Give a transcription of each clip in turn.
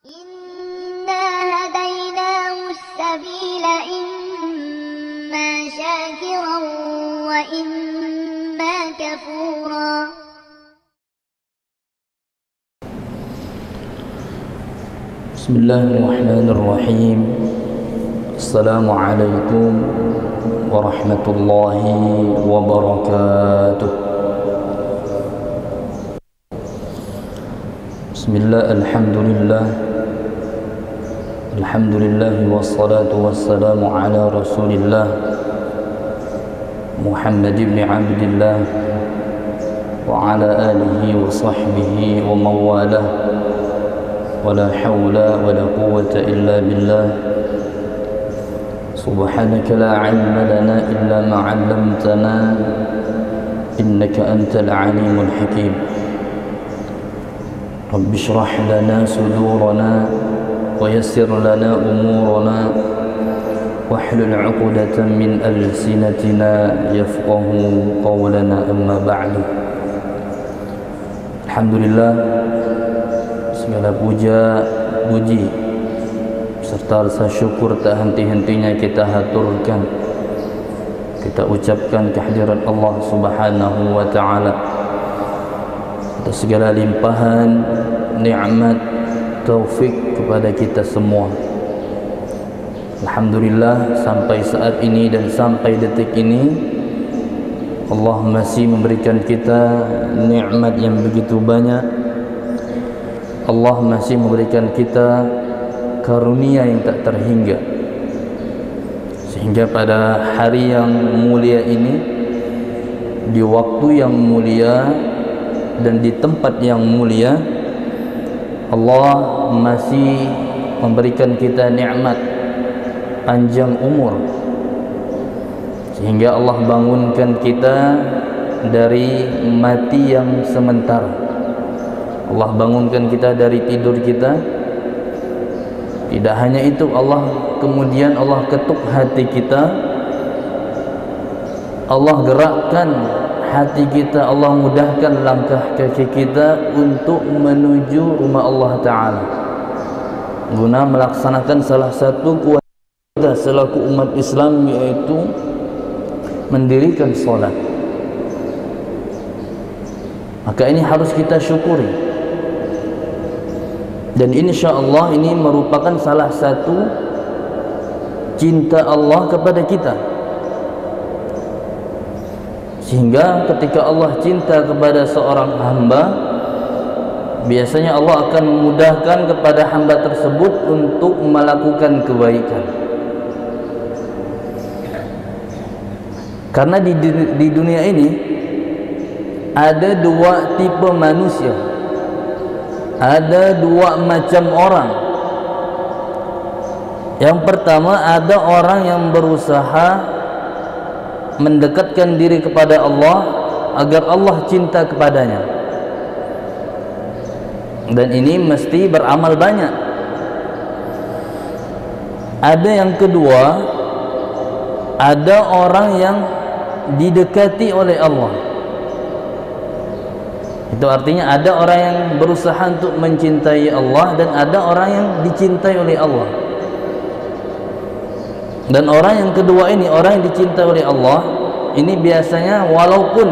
إنا هديناه السبيل إما شاكرا وإما كفورا. بسم الله الرحمن الرحيم. السلام عليكم ورحمة الله وبركاته. بسم الله الحمد لله والصلاة والسلام على رسول الله محمد بن عبد الله وعلى آله وصحبه ومن والاه ولا حول ولا قوة إلا بالله. سبحانك لا علم لنا إلا ما علمتنا إنك أنت العليم الحكيم. رب اشرح لنا صدورنا ويسر لنا أمورنا واحلل عقدة من ألسنتنا يفقه قولنا. أما بعد. Alhamdulillah, segala puji serta rasa syukur tak henti-hentinya kita haturkan, kita ucapkan kehadiran Allah Subhanahu wa taala atas segala limpahan nikmat taufik kepada kita semua. Alhamdulillah, sampai saat ini dan sampai detik ini Allah masih memberikan kita nikmat yang begitu banyak. Allah masih memberikan kita karunia yang tak terhingga, sehingga pada hari yang mulia ini, di waktu yang mulia dan di tempat yang mulia, Allah masih memberikan kita nikmat panjang umur, sehingga Allah bangunkan kita dari mati yang sementara. Allah bangunkan kita dari tidur kita. Tidak hanya itu, kemudian Allah ketuk hati kita, Allah gerakkan hati kita, Allah mudahkan langkah kaki kita untuk menuju rumah Allah Ta'ala, guna melaksanakan salah satu kewajiban kita selaku umat Islam, yaitu mendirikan solat. Maka ini harus kita syukuri. Dan insya-Allah ini merupakan salah satu cinta Allah kepada kita, sehingga ketika Allah cinta kepada seorang hamba, biasanya Allah akan memudahkan kepada hamba tersebut untuk melakukan kebaikan. Karena di dunia ini ada dua tipe manusia, ada dua macam orang. Yang pertama, ada orang yang berusaha mendekatkan diri kepada Allah agar Allah cinta kepadanya, dan ini mesti beramal banyak. Ada yang kedua, ada orang yang didekati oleh Allah. Itu artinya ada orang yang berusaha untuk mencintai Allah, dan ada orang yang dicintai oleh Allah. Dan orang yang kedua ini, orang yang dicintai oleh Allah, ini biasanya walaupun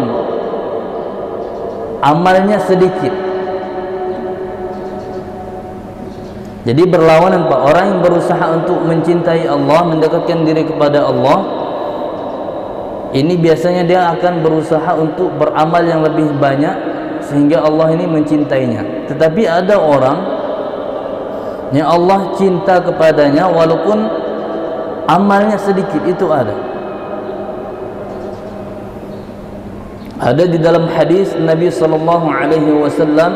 amalnya sedikit. Jadi berlawanan, Pak. Orang yang berusaha untuk mencintai Allah, mendekatkan diri kepada Allah, ini biasanya dia akan berusaha untuk beramal yang lebih banyak sehingga Allah ini mencintainya. Tetapi ada orang yang Allah cinta kepadanya walaupun amalnya sedikit, itu ada. Ada di dalam hadis Nabi sallallahu alaihi wasallam,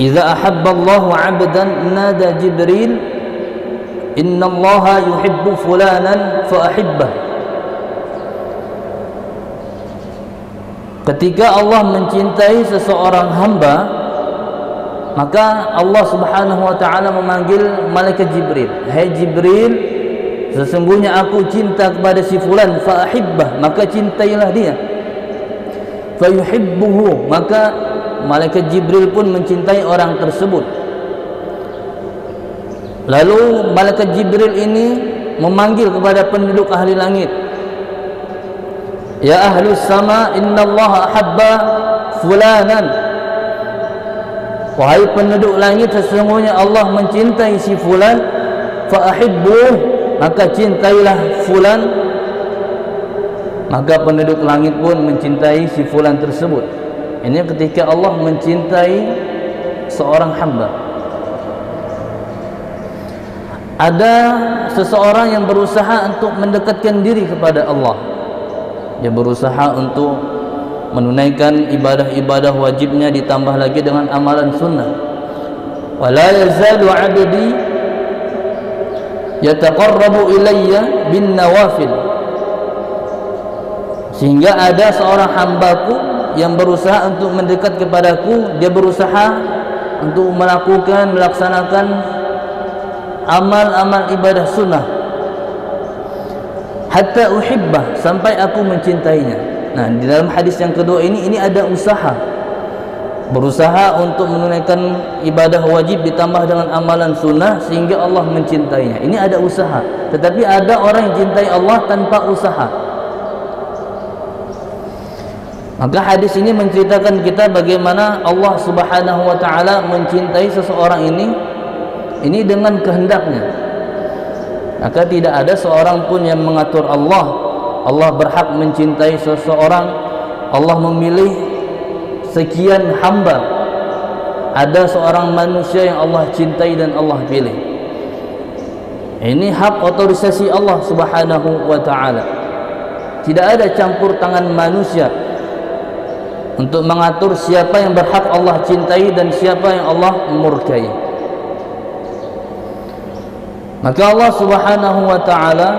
"Idza ahabba Allahu 'abdan nada Jibril, inna Allaha yuhibbu fulanan fa ahibbah." Ketika Allah mencintai seseorang hamba, maka Allah Subhanahu wa taala memanggil malaikat Jibril, "Hai Jibril, sesungguhnya aku cinta kepada si fulan, fa ahibbah, maka cintailah dia." Fa yuhibbuhu, maka malaikat Jibril pun mencintai orang tersebut. Lalu malaikat Jibril ini memanggil kepada penduduk ahli langit, ya ahlus sama, innallaha ahabba fulanan. Wahai penduduk langit, sesungguhnya Allah mencintai si fulan, fa ahibbuh, maka cintailah fulan. Maka penduduk langit pun mencintai si fulan tersebut. Ini ketika Allah mencintai seorang hamba. Ada seseorang yang berusaha untuk mendekatkan diri kepada Allah. Dia berusaha untuk menunaikan ibadah-ibadah wajibnya, ditambah lagi dengan amalan sunnah. Wala yazalu 'abdi yataqarrabu ilayya bin nawafil. Sehingga ada seorang hambaku yang berusaha untuk mendekat kepadaku, dia berusaha untuk melaksanakan amal-amal ibadah sunnah, hatta uhibbah, sampai aku mencintainya. Nah, di dalam hadis yang kedua ini ada usaha, berusaha untuk menunaikan ibadah wajib ditambah dengan amalan sunnah sehingga Allah mencintainya. Ini ada usaha. Tetapi ada orang yang cintai Allah tanpa usaha. Maka hadis ini menceritakan kita bagaimana Allah Subhanahu wa taala mencintai seseorang ini dengan kehendaknya. Maka tidak ada seorang pun yang mengatur Allah. Allah berhak mencintai seseorang. Allah memilih sekian hamba. Ada seorang manusia yang Allah cintai dan Allah pilih. Ini hak otorisasi Allah Subhanahu wa taala. Tidak ada campur tangan manusia untuk mengatur siapa yang berhak Allah cintai dan siapa yang Allah murkai. Maka Allah Subhanahu wa taala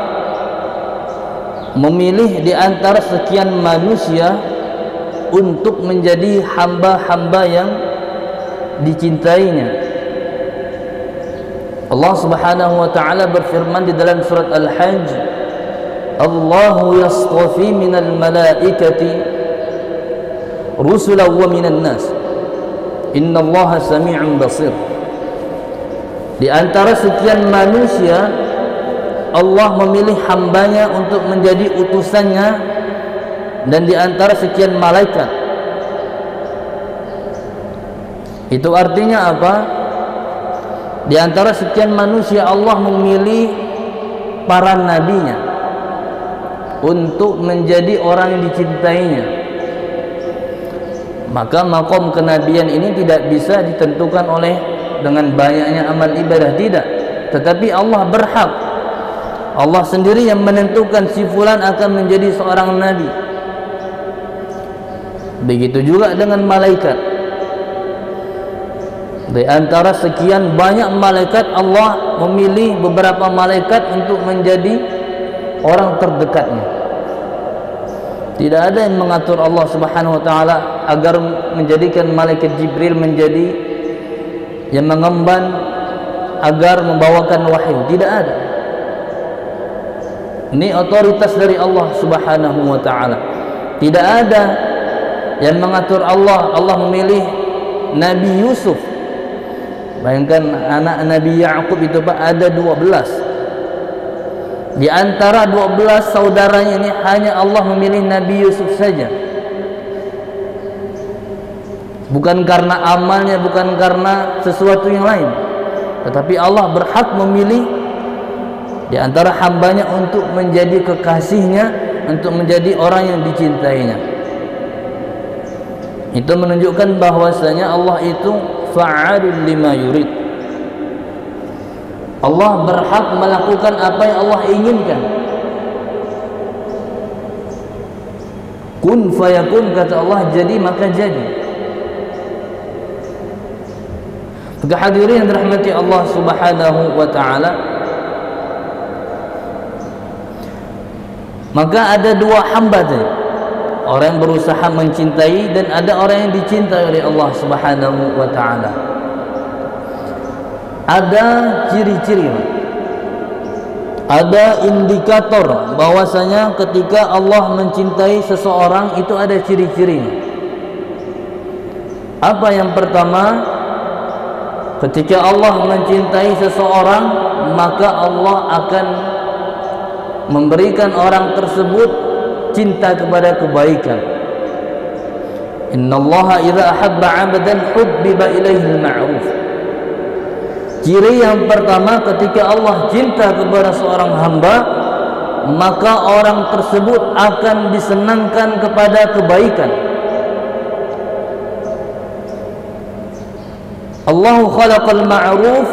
memilih di antara sekian manusia untuk menjadi hamba-hamba yang dicintainya. Allah Subhanahu wa taala berfirman di dalam surat Al-Hajj, Allahu yastafi minal malaikati rusulan wa minan nas, innallaha sami'un basir. Di antara sekian manusia, Allah memilih hambanya untuk menjadi utusannya, dan di antara sekian malaikat. Itu artinya apa? Di antara sekian manusia, Allah memilih para nabinya untuk menjadi orang yang dicintainya. Maka makom kenabian ini tidak bisa ditentukan oleh dengan banyaknya amal ibadah, tidak. Tetapi Allah berhak, Allah sendiri yang menentukan si fulan akan menjadi seorang nabi. Begitu juga dengan malaikat. Di antara sekian banyak malaikat, Allah memilih beberapa malaikat untuk menjadi orang terdekatnya. Tidak ada yang mengatur Allah Subhanahu wa taala agar menjadikan malaikat Jibril menjadi yang mengemban agar membawakan wahyu. Tidak ada. Ini otoritas dari Allah Subhanahu wa taala. Tidak ada yang mengatur Allah. Allah memilih Nabi Yusuf. Bayangkan anak Nabi Ya'qub itu Pak, ada 12. Di antara 12 saudaranya ini hanya Allah memilih Nabi Yusuf saja. Bukan karena amalnya, bukan karena sesuatu yang lain, tetapi Allah berhak memilih di antara hambanya untuk menjadi kekasihnya, untuk menjadi orang yang dicintainya. Itu menunjukkan bahwasanya Allah itu fa'alul lima yurid. Allah berhak melakukan apa yang Allah inginkan. Kun fayakun, kata Allah, jadi maka jadi. Maka hadirin yang dirahmati Allah Subhanahu wa taala, maka ada dua hamba tadi. Orang yang berusaha mencintai dan ada orang yang dicintai oleh Allah Subhanahu wa taala. Ada ciri-ciri, ada indikator bahwasanya ketika Allah mencintai seseorang itu ada ciri-cirinya. Apa yang pertama? Ketika Allah mencintai seseorang, maka Allah akan memberikan orang tersebut cinta kepada kebaikan. Innallaha idza ahabba 'abdan hubbiba ilaihi al-ma'ruf. Ciri yang pertama, ketika Allah cinta kepada seorang hamba, maka orang tersebut akan disenangkan kepada kebaikan. Allahu khalaqal ma'ruf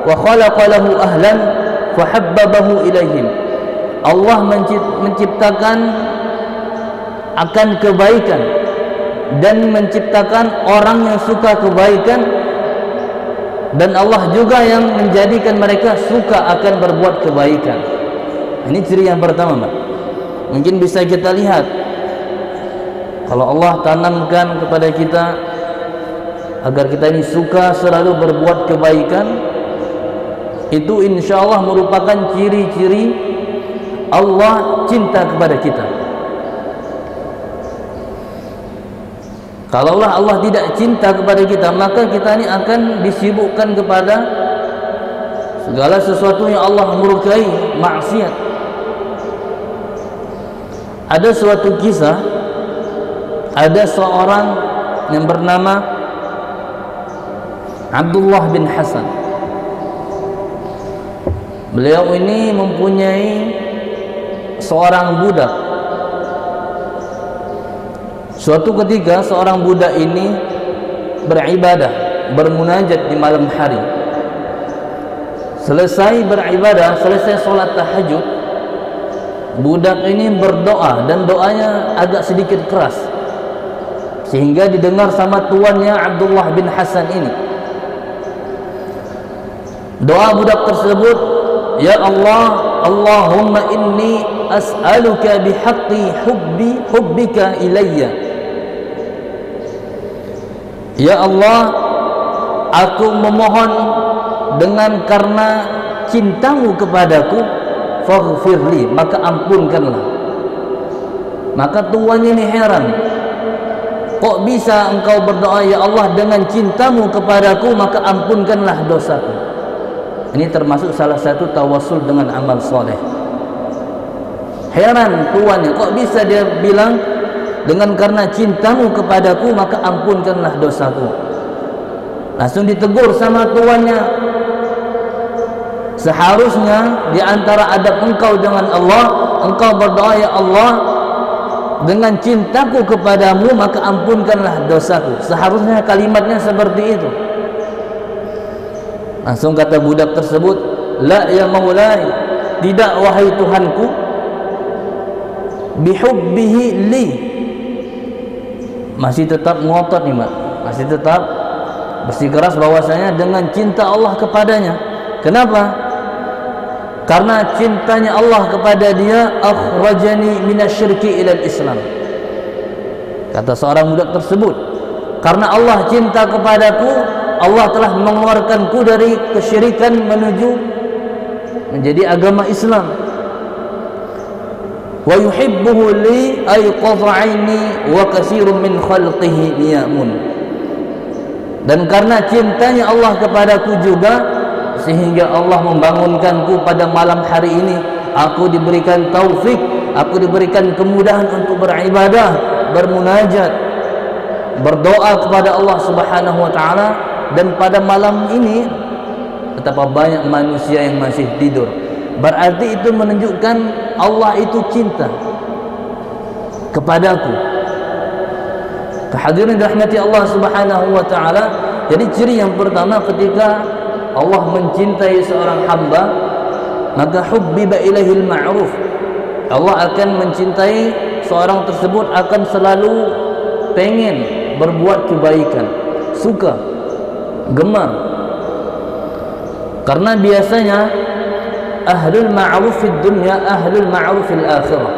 wa khalaqa lahu ahlan fahabbabahu ilaihim. Allah menciptakan akan kebaikan dan menciptakan orang yang suka kebaikan, dan Allah juga yang menjadikan mereka suka akan berbuat kebaikan. Ini ciri yang pertama, Mbak. Mungkin bisa kita lihat, kalau Allah tanamkan kepada kita agar kita ini suka selalu berbuat kebaikan, itu insya Allah merupakan ciri-ciri Allah cinta kepada kita. Kalaulah Allah tidak cinta kepada kita, maka kita ini akan disibukkan kepada segala sesuatu yang Allah murkai, maksiat. Ada suatu kisah, ada seorang yang bernama Abdullah bin Hasan. Beliau ini mempunyai seorang budak. Suatu ketika seorang budak ini beribadah, bermunajat di malam hari. Selesai beribadah, selesai sholat tahajud, budak ini berdoa, dan doanya agak sedikit keras sehingga didengar sama tuannya Abdullah bin Hasan ini. Doa budak tersebut, ya Allah, Allahumma inni as'aluka bihaqqi hubbika ilayya. Ya Allah, aku memohon dengan karena cintamu kepadaku, faghfirli, maka ampunkanlah. Maka tuannya ini heran, kok bisa engkau berdoa, ya Allah, dengan cintamu kepadaku maka ampunkanlah dosaku. Ini termasuk salah satu tawasul dengan amal soleh. Heran tuannya, kok bisa dia bilang dengan karena cintamu kepadaku maka ampunkanlah dosaku. Langsung ditegur sama tuannya, seharusnya di antara adab engkau dengan Allah, engkau berdoa, ya Allah, dengan cintaku kepadamu maka ampunkanlah dosaku. Seharusnya kalimatnya seperti itu. Langsung kata budak tersebut, la ya maulai, tidak wahai Tuhanku, bihubbihi li. Masih tetap ngotot nih, Mbak, masih tetap bersikeras bahwasanya dengan cinta Allah kepadanya. Kenapa? Karena cintanya Allah kepada dia, akhrajani minasyirki ilal Islam. Kata seorang budak tersebut, karena Allah cinta kepadaku, Allah telah mengeluarkanku dari kesyirikan menuju menjadi agama Islam. Wa yuhibbuhu li ay qad'aini wa katsirun min khalqihi niyamun. Dan karena cintanya Allah kepadaku juga, sehingga Allah membangunkanku pada malam hari ini. Aku diberikan taufik, aku diberikan kemudahan untuk beribadah, bermunajat, berdoa kepada Allah Subhanahu wa taala. Dan pada malam ini betapa banyak manusia yang masih tidur. Berarti itu menunjukkan Allah itu cinta kepadaku. Kehadiran rahmati Allah Subhanahu wa taala. Jadi ciri yang pertama ketika Allah mencintai seorang hamba, maka hubbiba ilaihil ma'ruf. Allah akan mencintai seorang tersebut, akan selalu pengen berbuat kebaikan, suka, gemar. Karena biasanya ahlul ma'ruf fid dunya, ahlul ma'ruf fil akhirah.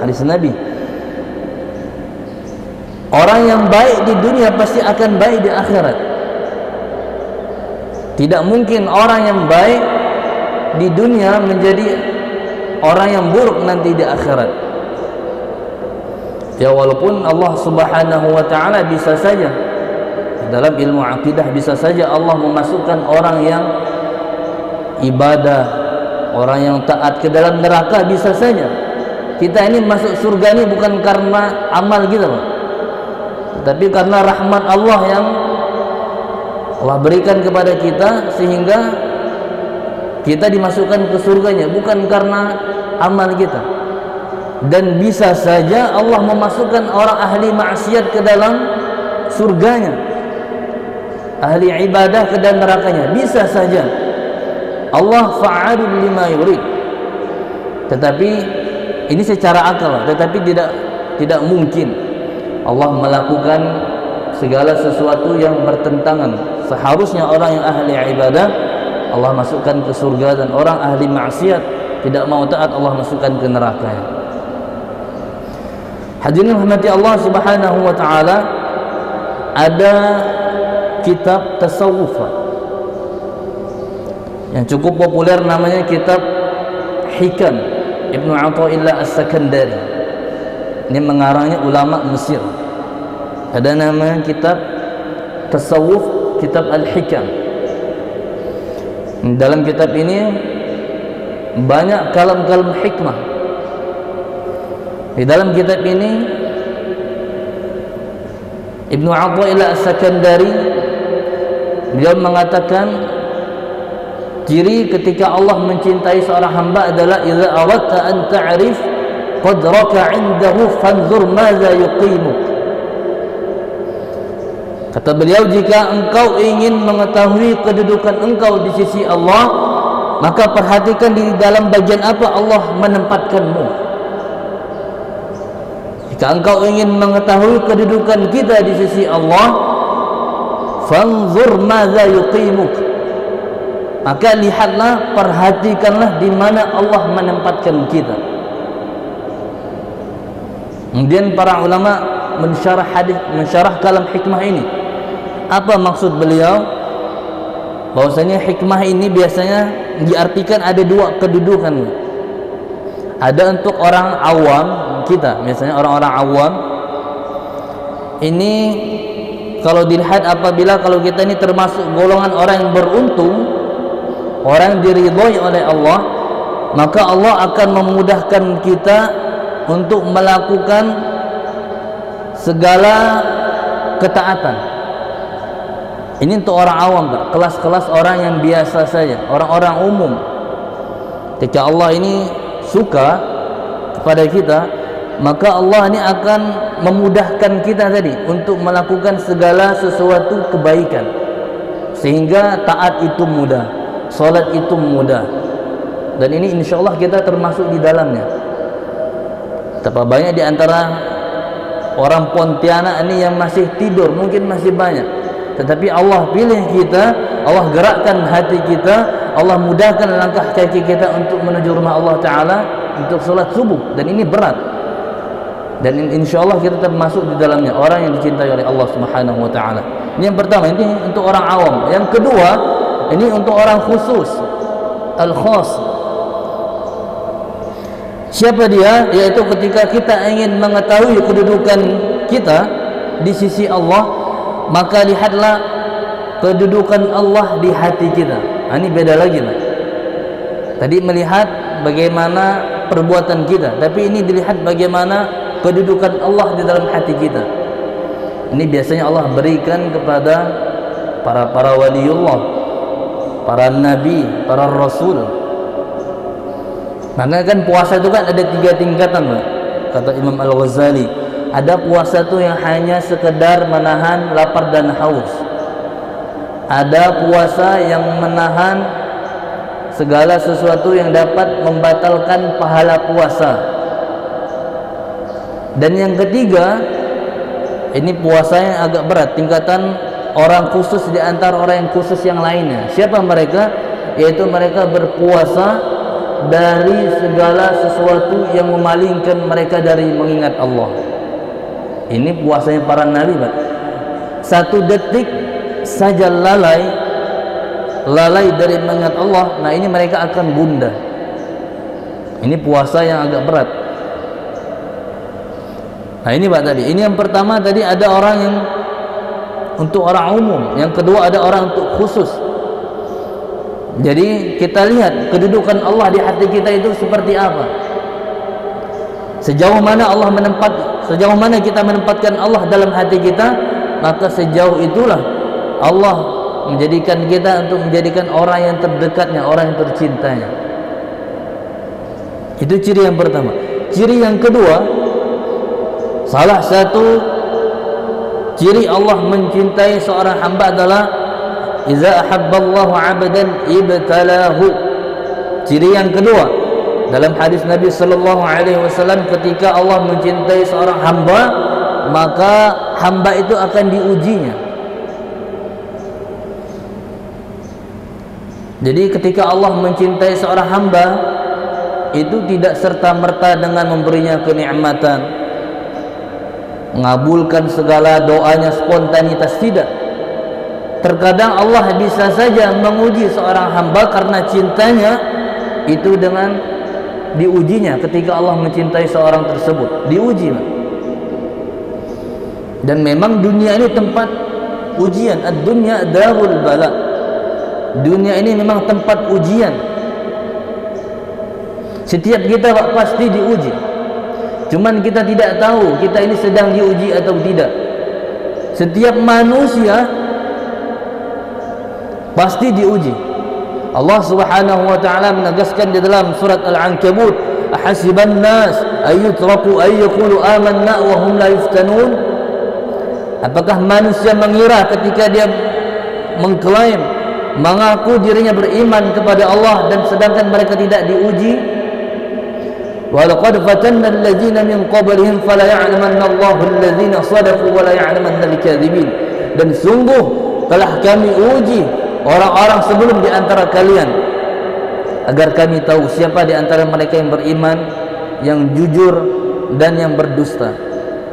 Hadis Nabi, orang yang baik di dunia pasti akan baik di akhirat. Tidak mungkin orang yang baik di dunia menjadi orang yang buruk nanti di akhirat. Ya, walaupun Allah Subhanahu wa taala bisa saja dalam ilmu akidah bisa saja Allah memasukkan orang yang ibadah, orang yang taat ke dalam neraka, bisa saja. Kita ini masuk surga ini bukan karena amal kita, Pak, tapi karena rahmat Allah yang Allah berikan kepada kita sehingga kita dimasukkan ke surganya, bukan karena amal kita. Dan bisa saja Allah memasukkan orang ahli maksiat ke dalam surganya, ahli ibadah ke dalam nerakanya, bisa saja. Allah fa'alun lima yurid. Tetapi ini secara akal, tetapi tidak mungkin Allah melakukan segala sesuatu yang bertentangan. Seharusnya orang yang ahli ibadah Allah masukkan ke surga, dan orang ahli maksiat tidak mau taat Allah masukkan ke neraka. Hadirin rahmati Allah Subhanahu wa taala, ada kitab tasawuf yang cukup populer, namanya kitab Hikam Ibnu Athaillah As-Sakandari. Ini mengarangnya ulama Mesir. Ada nama kitab tasawuf, kitab Al-Hikam. Dalam kitab ini banyak kalam-kalam hikmah. Di dalam kitab ini Ibnu Athaillah As-Sakandari beliau mengatakan ciri ketika Allah mencintai seorang hamba adalah idza aradta an ta'rif qadraka 'indahu fanzur madza yuqimuk. Kata beliau, jika engkau ingin mengetahui kedudukan engkau di sisi Allah, maka perhatikan di dalam bagian apa Allah menempatkanmu. Jika engkau ingin mengetahui kedudukan kita di sisi Allah, fanzur madza yuqimuk, maka lihatlah, perhatikanlah di mana Allah menempatkan kita. Kemudian para ulama mensyarah hadis, mensyarah kalam hikmah ini. Apa maksud beliau? Bahwasanya hikmah ini biasanya diartikan ada dua kedudukan. Ada untuk orang awam, kita biasanya orang-orang awam ini kalau dilihat apabila kalau kita ini termasuk golongan orang yang beruntung, orang yang diridhoi oleh Allah, maka Allah akan memudahkan kita untuk melakukan segala ketaatan. Ini untuk orang awam, kelas-kelas orang yang biasa saja, orang-orang umum. Ketika Allah ini suka kepada kita, maka Allah ini akan memudahkan kita tadi untuk melakukan segala sesuatu kebaikan, sehingga taat itu mudah, solat itu mudah. Dan ini insya Allah kita termasuk di dalamnya. Betapa banyak di antara orang Pontianak ini yang masih tidur, mungkin masih banyak, tetapi Allah pilih kita, Allah gerakkan hati kita, Allah mudahkan langkah kaki kita untuk menuju rumah Allah Ta'ala untuk sholat subuh. Dan ini berat, dan insya Allah kita termasuk di dalamnya, orang yang dicintai oleh Allah Subhanahu Wa Ta'ala. Ini yang pertama, ini untuk orang awam. Yang kedua, ini untuk orang khusus, al-khas. Siapa dia? Yaitu ketika kita ingin mengetahui kedudukan kita di sisi Allah, maka lihatlah kedudukan Allah di hati kita. Ini beda lagi, Pak. Tadi melihat bagaimana perbuatan kita, tapi ini dilihat bagaimana kedudukan Allah di dalam hati kita. Ini biasanya Allah berikan kepada para waliullah, para nabi, para rasul. Maka kan puasa itu kan ada 3 tingkatan, Pak. Kata Imam Al-Ghazali, ada puasa itu yang hanya sekedar menahan lapar dan haus. Ada puasa yang menahan segala sesuatu yang dapat membatalkan pahala puasa. Dan yang ketiga, ini puasa yang agak berat, tingkatan orang khusus di antara orang yang khusus yang lainnya. Siapa mereka? Yaitu mereka berpuasa dari segala sesuatu yang memalingkan mereka dari mengingat Allah. Ini puasanya para nabi, Pak. 1 detik saja lalai dari mengingat Allah, nah ini mereka akan gundah. Ini puasa yang agak berat. Nah ini, Pak, tadi. Ini yang pertama tadi, ada orang yang untuk orang umum, yang kedua ada orang untuk khusus. Jadi kita lihat kedudukan Allah di hati kita itu seperti apa. Sejauh mana kita menempatkan Allah dalam hati kita, maka sejauh itulah Allah menjadikan kita untuk menjadikan orang yang terdekatnya, orang yang tercintanya. Itu ciri yang pertama. Ciri yang kedua, salah satu ciri Allah mencintai seorang hamba adalah iza ahabballahu 'abdan ibtalahu. Ciri yang kedua, dalam hadis Nabi sallallahu alaihi wasallam, ketika Allah mencintai seorang hamba, maka hamba itu akan diujinya. Jadi ketika Allah mencintai seorang hamba, itu tidak serta-merta dengan memberinya kenikmatan, mengabulkan segala doanya spontanitas, tidak. Terkadang Allah bisa saja menguji seorang hamba karena cintanya itu dengan diujinya. Ketika Allah mencintai seorang tersebut, diuji. Dan memang dunia ini tempat ujian. Ad-dunya darul bala. Dunia ini memang tempat ujian. Setiap kita pasti diuji. Cuman kita tidak tahu kita ini sedang diuji atau tidak. Setiap manusia pasti diuji. Allah Subhanahu wa taala menegaskan di dalam surat Al-Ankabut, ahasiban nas ayyutraku ayyaqulu amanna wa hum la yuftanun. Apakah manusia mengira ketika dia mengklaim, mengaku dirinya beriman kepada Allah dan sedangkan mereka tidak diuji? Wa laqad fatanna allazina min qablihim fala ya'lamanna Allahu allazina sadaqu wa la ya'lamanna al-kadzibin. Dan sungguh telah kami uji orang-orang sebelum di antara kalian, agar kami tahu siapa di antara mereka yang beriman, yang jujur dan yang berdusta.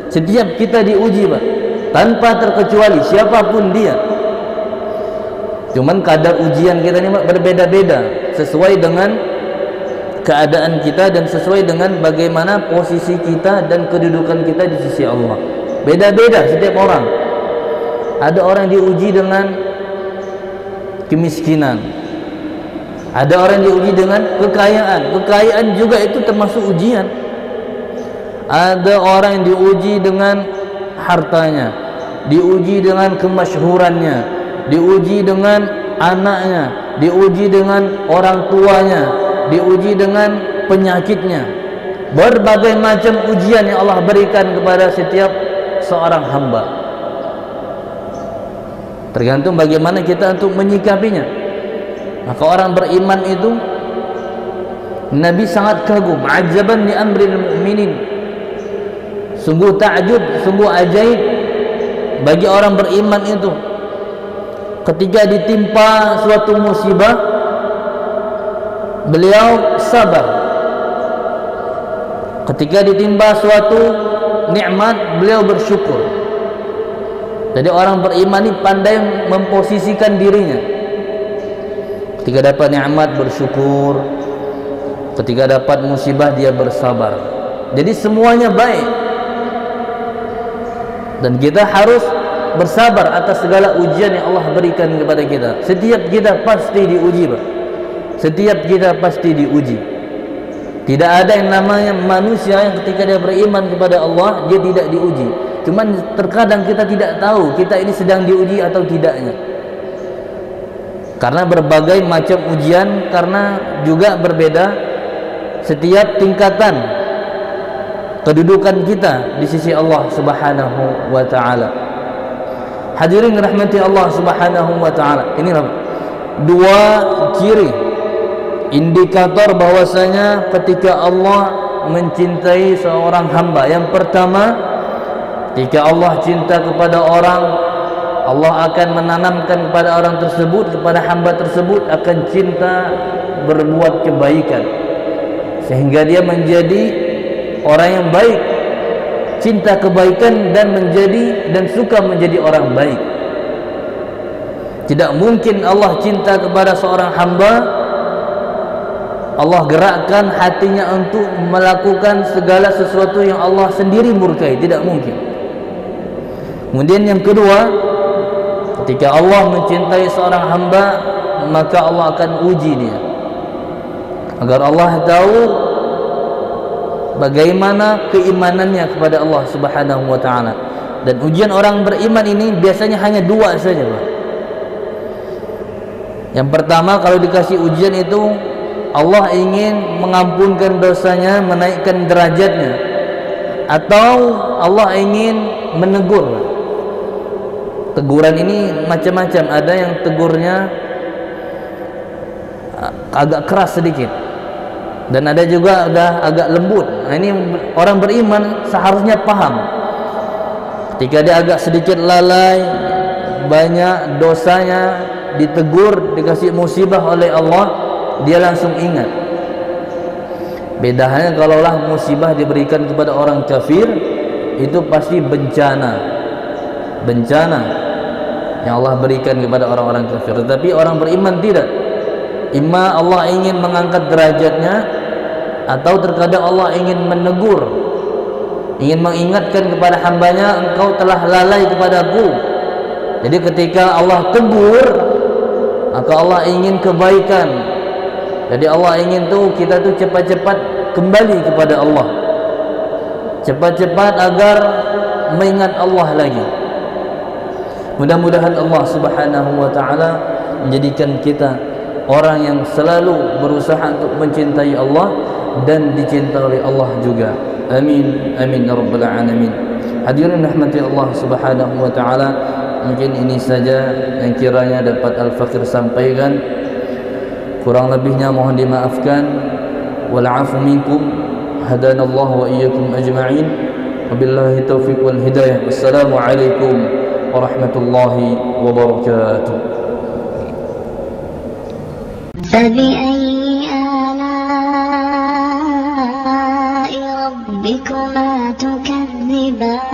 Setiap kita diuji, Pak, tanpa terkecuali siapapun dia. Cuman kadar ujian kita ini, Pak, berbeda-beda sesuai dengan keadaan kita dan sesuai dengan bagaimana posisi kita dan kedudukan kita di sisi Allah. Beda-beda setiap orang. Ada orang diuji dengan kemiskinan, ada orang diuji dengan kekayaan. Kekayaan juga itu termasuk ujian. Ada orang yang diuji dengan hartanya, diuji dengan kemasyhurannya, diuji dengan anaknya, diuji dengan orang tuanya, diuji dengan penyakitnya. Berbagai macam ujian yang Allah berikan kepada setiap seorang hamba. Tergantung bagaimana kita untuk menyikapinya. Maka orang beriman itu, Nabi sangat kagum, ajaban li amril mu'minin. Sungguh takjub, sungguh ajaib bagi orang beriman itu. Ketika ditimpa suatu musibah, beliau sabar. Ketika ditimpa suatu nikmat, beliau bersyukur. Jadi orang beriman ini pandai memposisikan dirinya. Ketika dapat nikmat bersyukur, ketika dapat musibah dia bersabar. Jadi semuanya baik. Dan kita harus bersabar atas segala ujian yang Allah berikan kepada kita. Setiap kita pasti diuji, Pak. Setiap kita pasti diuji. Tidak ada yang namanya manusia yang ketika dia beriman kepada Allah dia tidak diuji. Cuman terkadang kita tidak tahu kita ini sedang diuji atau tidaknya. Karena berbagai macam ujian, karena juga berbeda setiap tingkatan kedudukan kita di sisi Allah Subhanahu wa taala. Hadirin rahmati Allah Subhanahu wa taala. Inilah dua ciri indikator bahwasanya ketika Allah mencintai seorang hamba. Yang pertama, ketika Allah cinta kepada orang, Allah akan menanamkan kepada orang tersebut, kepada hamba tersebut akan cinta berbuat kebaikan, sehingga dia menjadi orang yang baik, cinta kebaikan dan suka menjadi orang baik. Tidak mungkin Allah cinta kepada seorang hamba, Allah gerakkan hatinya untuk melakukan segala sesuatu yang Allah sendiri murkai. Tidak mungkin. Kemudian yang kedua, Ketika Allah mencintai seorang hamba, maka Allah akan uji dia agar Allah tahu bagaimana keimanannya kepada Allah Subhanahu wa taala. Dan ujian orang beriman ini biasanya hanya dua saja, Pak. Yang pertama, kalau dikasih ujian itu Allah ingin mengampunkan dosanya, menaikkan derajatnya, atau Allah ingin menegur. Teguran ini macam-macam. Ada yang tegurnya agak keras sedikit, dan ada juga udah agak lembut. Nah, ini orang beriman seharusnya paham. Ketika dia agak sedikit lalai, banyak dosanya, ditegur, dikasih musibah oleh Allah, dia langsung ingat. Bedanya kalaulah musibah diberikan kepada orang kafir, itu pasti bencana yang Allah berikan kepada orang-orang kafir. Tetapi orang beriman tidak. Imma Allah ingin mengangkat derajatnya, atau terkadang Allah ingin menegur, ingin mengingatkan kepada hambanya, engkau telah lalai kepadaku. Jadi ketika Allah tegur, maka Allah ingin kebaikan. Jadi Allah ingin kita cepat-cepat kembali kepada Allah, cepat-cepat agar mengingat Allah lagi. Mudah-mudahan Allah Subhanahu wa taala menjadikan kita orang yang selalu berusaha untuk mencintai Allah dan dicintai oleh Allah juga. Amin, amin ya rabbal alamin. Hadirin rahmati Allah Subhanahu wa taala, mungkin ini saja yang kiranya dapat Al-Fakir sampaikan. Kurang lebihnya mohon dimaafkan. Wal 'afu minkum. Hadanallahu wa iyyakum ajma'in. Wabillahi taufiq wal hidayah. Wassalamu alaikum warahmatullahi wabarakatuh. فبأي آلاء ربكما تكذبان